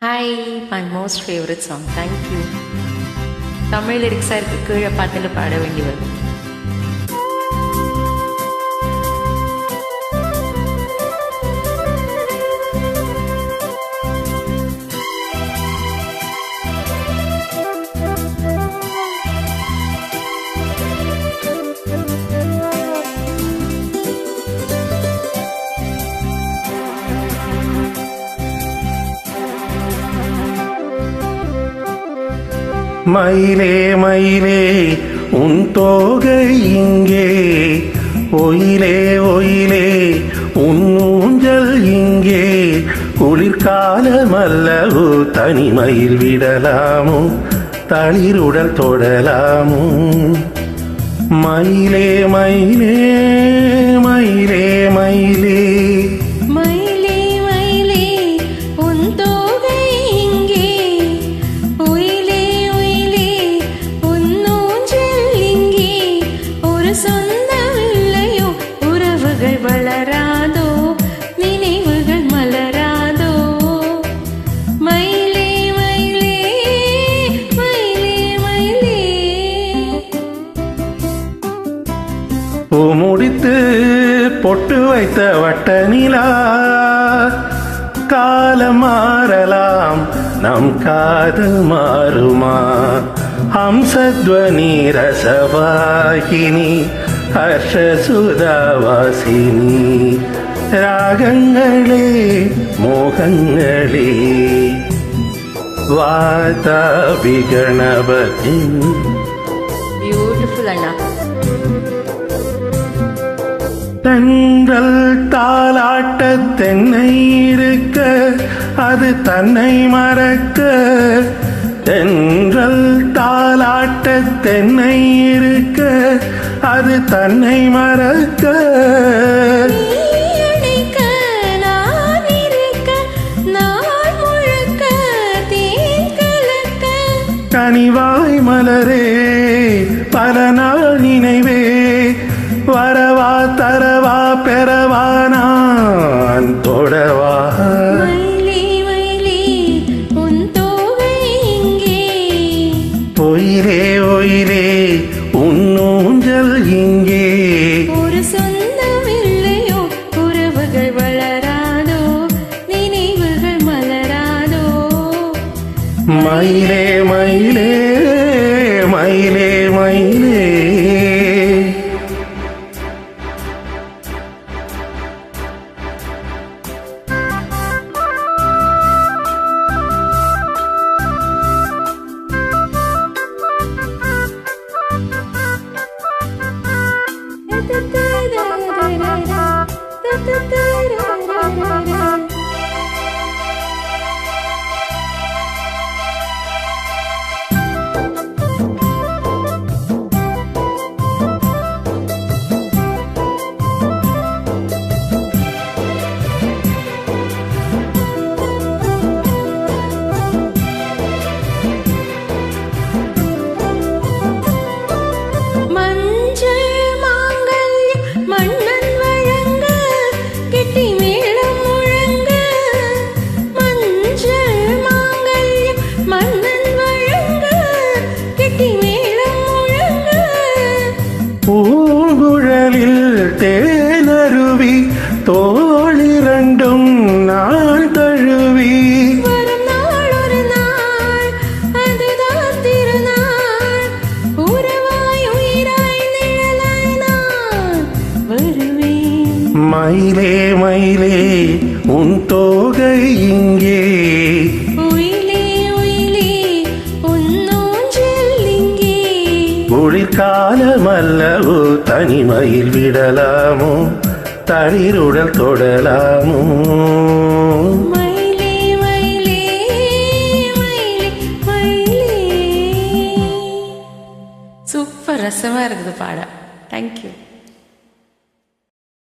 Hi, my most favourite song. Thank you. Tamil லிரிக்ஸாக இருக்கு, கீழே பார்த்துட்டு பாட வேண்டி வரும். மயிலே மயிலே உன் தோகை இங்கே, ஒயிலே ஒயிலே உன் ஊஞ்சல் இங்கே. குளிர்காலமல்லவோ தனிமையில் விடலாமோ, தளிருடல் தொடலாமோ. மயிலே மயிலே மயிலே மயிலே சொந்தமில்லையோ, உறவுகள் வளராதோ, நினைவுகள் மலராதோ. மயிலே மயிலே மயிலே மயிலே. பூ முடித்து பொட்டு வைத்த வட்ட நிலா, காலம் மாறலாம் நம் காதல் மாறுமா. ஹம்சத்வனி ரசவாகினி ஹர்ஷசுதாவாசினி. ராகங்களே மோகங்களே வாதாபி கணபதி. பியூட்டிஃபுல் அண்ணா. தென்றல் தாலாட்ட தென்னை இருக்க, அது தன்னை மறக்க. தென்றல் தாலாட்ட தென்னை இருக்க, அது தன்னை மறக்க. கனிவாய் மலரே பல நாள் நினைவே, வரவா தரவா பெறவா நான் தொடவா. ஒயிலே ஒயிலே உன் ஊஞ்சல் இங்கே. ஒரு சொந்தமில்லையோ, உறவுகள் வளராதோ, நினைவுகள் மலராதோ. மயிலே மயிலே மயிலே மயிலே. பூங்குழலில் தேனருவி தோளிரண்டும் நான் தழுவி. வரும் நாள் ஒரு நாள், அதுதான் திருநாள். உறவாய் உயிராய் நிழலாய் நான் வருவேன். மயிலே மயிலே உன் தோகை இங்கே, குளிர்காலமல்லவோ தனிமையில் விடலாமோ, தளிருடல் தொடலாமோ. மயிலே மயிலே மயிலே மயிலே. சூப்பர், ரசமா இருக்குது பாட. தேங்க்யூ.